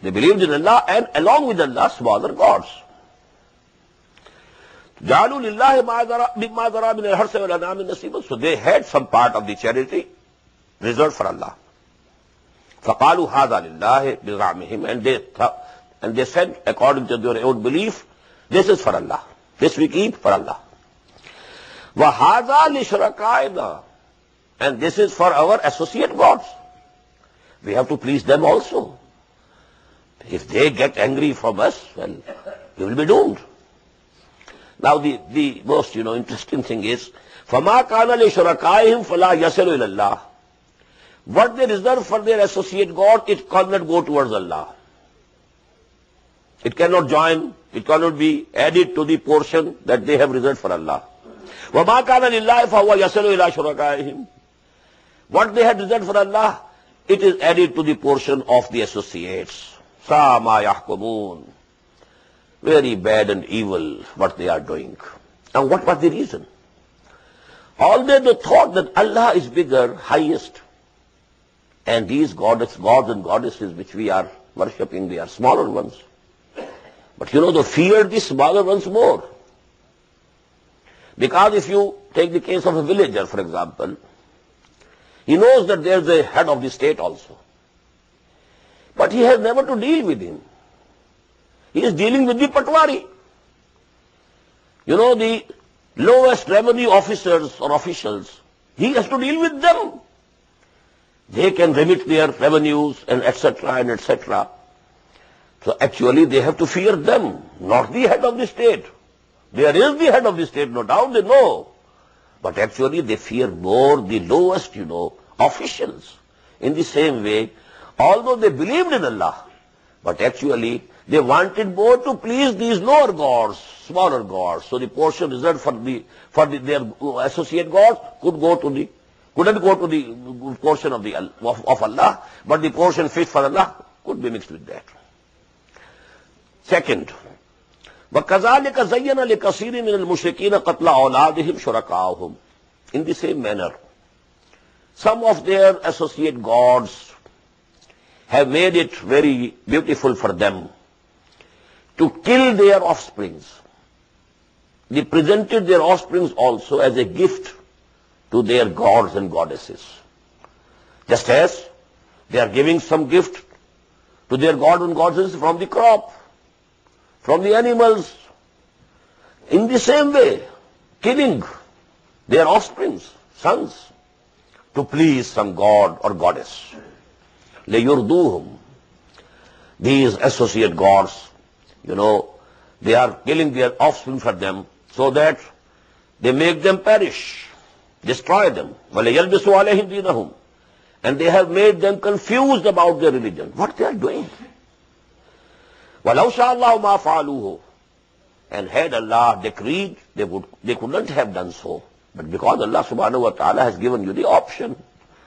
They believed in Allah and along with Allah smaller gods. جَعَلُوا لِلَّهِ مِمَّا ذَرَى مِنَ الْحَرْثِ وَالْأَنْعَامِ نَصِيبًا. So they had some part of the charity reserved for Allah. فَقَالُوا هَذَا لِلَّهِ بِزَعْمِهِمْ. And they said, according to their own belief, this is for Allah. This we keep for Allah. وَهَذَا لِشُرَكَائِنَا. And this is for our associate gods. We have to please them also. If they get angry from us, well, we will be doomed. Now the most interesting thing is, فَمَا كَانَ لِشُرَكَائِهِمْ فَلَا يَصِلُ إِلَى اللَّهِ. What they reserve for their associate God, it cannot go towards Allah. It cannot join, it cannot be added to the portion that they have reserved for Allah. وَمَا كَانَ لِلَّهِ فَهُوَ يَصِلُ إِلَى شُرَكَائِهِمْ. What they had reserved for Allah, it is added to the portion of the associates. سَا مَا يَحْكُمُونَ. Very bad and evil what they are doing. And what was the reason? Although they thought that Allah is bigger, highest, and these gods and goddesses which we are worshipping, they are smaller ones. But they feared the smaller ones more. Because if you take the case of a villager, for example, he knows that there is a head of the state also. But he has never to deal with him. He is dealing with the patwari. The lowest revenue officers or officials, he has to deal with them. They can remit their revenues and etc. and etc. So actually they have to fear them, not the head of the state. There is the head of the state, no doubt, they know. But actually they fear more the lowest, officials. In the same way, although they believed in Allah, but actually they wanted more to please these lower gods, smaller gods. So the portion reserved for their associate gods couldn't go to the portion of Allah, but the portion fit for Allah could be mixed with that. Second, وَكَذَلِكَ زَيَّنَ لِكَثِيرٍ مِنَ الْمُشْرِكِينَ قَتْلَ أَوْلَادِهِمْ شُرَكَاؤُهُمْ. In the same manner, some of their associate gods have made it very beautiful for them to kill their offsprings. They presented their offsprings also as a gift to their gods and goddesses. Just as they are giving some gift to their gods and goddesses from the crop, from the animals. In the same way, killing their offsprings, sons, to please some god or goddess. لَيُرْدُوهُمْ. These associate gods, they are killing their offspring for them so that they make them perish, destroy them. وَلَيَلْبِسُوا عَلَيْهِمْ دِينَهُمْ. And they have made them confused about their religion. What they are doing? وَلَوْ شَاءَ اللَّهُ مَا فَعَلُوهُ. And had Allah decreed, they couldn't have done so. But because Allah subhanahu wa ta'ala has given you the option,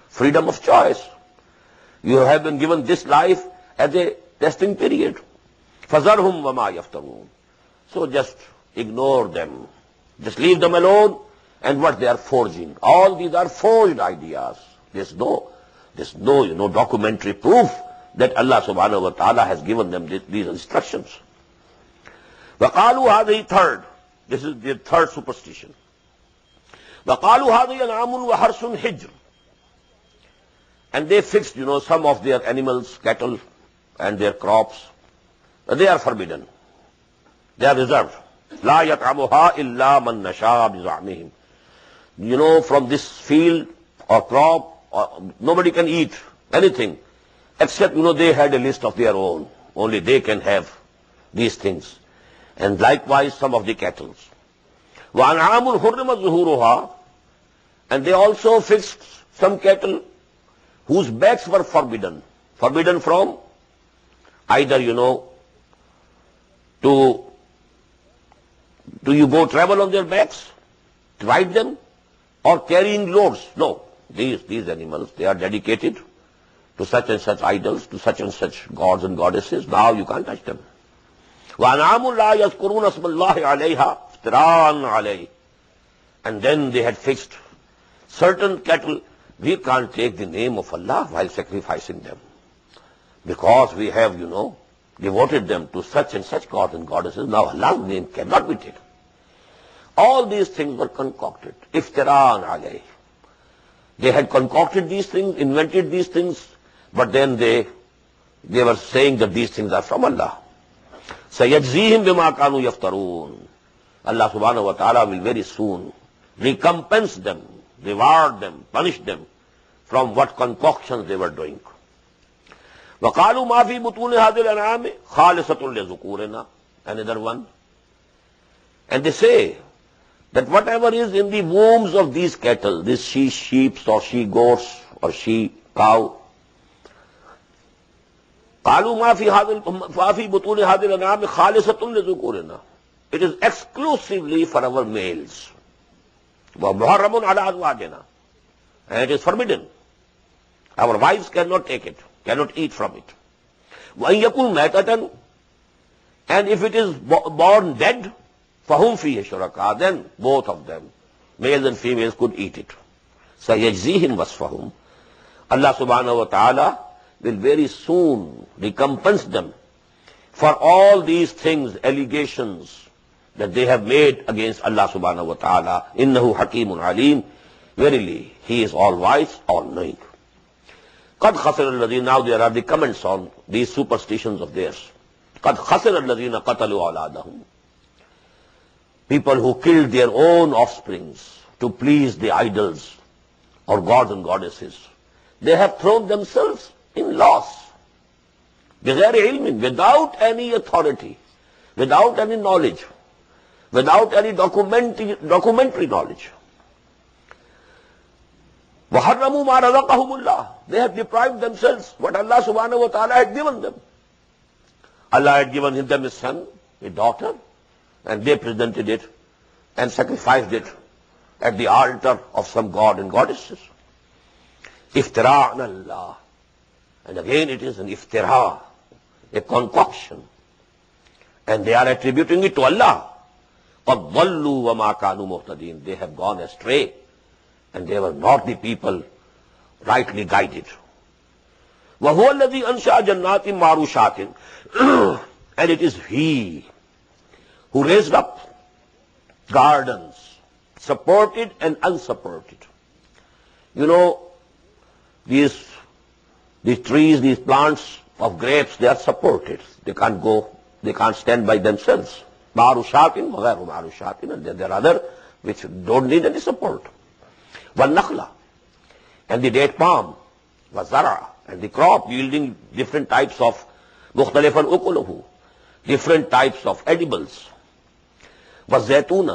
freedom of choice, you have been given this life as a testing period. فَذَرْهُمْ وَمَا يَفْتَرُونَ. So just ignore them. Just leave them alone and what they are forging. All these are forged ideas. There's no documentary proof that Allah subhanahu wa ta'ala has given them these instructions. وَقَالُوا هَذِهِ third. This is the third superstition. وَقَالُوا هَذِهِ أَنْعَامٌ وَحَرْثٌ حِجْرٌ. And they fixed, some of their animals, cattle, and their crops. They are forbidden. They are reserved. لَا يَطْعَمُهَا إِلَّا مَنْ نَشَاءَ بِزَعْمِهِمْ. From this field or crop, nobody can eat anything. Except, they had a list of their own. Only they can have these things. And likewise, some of the cattle. وَأَنْعَامٌ حُرِّمَتْ ظُهُورُهَا. And they also fixed some cattle whose backs were forbidden. Forbidden from either, do you go travel on their backs, ride them, or carrying loads? No. These animals, they are dedicated to such and such idols, to such and such gods and goddesses. Now you can't touch them. وَأَنْعَامٌ لَا يَذْكُرُونَ اسْمَ اللَّهِ عَلَيْهَا افْتِرَاءً عَلَيْهِ. And then they had fixed certain cattle. We can't take the name of Allah while sacrificing them. Because we have, devoted them to such and such gods and goddesses. Now Allah's name cannot be taken. All these things were concocted. Iftira'an alayh. They had concocted these things, invented these things, but then they were saying that these things are from Allah. Sayajzihim bima kanu yaftarun. Allah subhanahu wa ta'ala will very soon recompense them, reward them, punish them from what concoctions they were doing. وَقَالُوا مَا فِي بُطُونِ هَذِهِ الْأَنْعَامِ خَالِصَةٌ لِذُكُورِنَا. Another one. And they say that whatever is in the wombs of these cattle, these sheep or she goats or she cow, قَالُوا مَا فِي بُطُونِ هَذِهِ الْأَنْعَامِ خَالِصَةٌ لِذُكُورِنَا. It is exclusively for our males. وَمُحَرَّمٌ عَلَىٰ أَزْوَاجِنَا. And it is forbidden. Our wives cannot take it, cannot eat from it. وَإِن يَكُنْ مَيْتَةً. And if it is born dead, فَهُمْ فِيهِ شُرَكَاء. Then both of them, males and females, could eat it. سَيَجْزِيهِمْ وَصْفَهُمْ. Allah subhanahu wa ta'ala will very soon recompense them for all these things, allegations that they have made against Allah subhanahu wa ta'ala. Innahu hakimun alim. Verily, He is all wise, all knowing. Qad khasira alladhina. Now there are the comments on these superstitions of theirs. Qad khasira alladhina qatalu awladahum. People who killed their own offsprings to please the idols or gods and goddesses. They have thrown themselves in loss. بغير علم, without any authority, without any knowledge, without any documentary knowledge. وَحَرَّمُوا مَا رَزَقَهُمُ اللَّهُ. They have deprived themselves what Allah subhanahu wa ta'ala had given them. Allah had given them a son, a daughter, and they presented it and sacrificed it at the altar of some god and goddesses. Iftira'an Allah. And again it is an iftira, a concoction. And they are attributing it to Allah. قَدْ ضَلُّوا وَمَا كَانُوا مُهْتَدِينَ. They have gone astray, and they were not the people rightly guided. وَهُوَ الَّذِي أَنْشَأَ جَنَّاتٍ مَعْرُوشَاتٍ. And it is He who raised up gardens, supported and unsupported. You know, these trees, these plants of grapes, they are supported. They can't go, they can't stand by themselves. Ma'rushatin, وغير ma'rushatin, and there are other which don't need any support. وَالنَّخْلَ. And the date palm, وَالزَّرَعَ. And the crop yielding different types of مُخْتَلِفًا أُكُلُهُ, different types of edibles. وَالزَّيْتُونَ.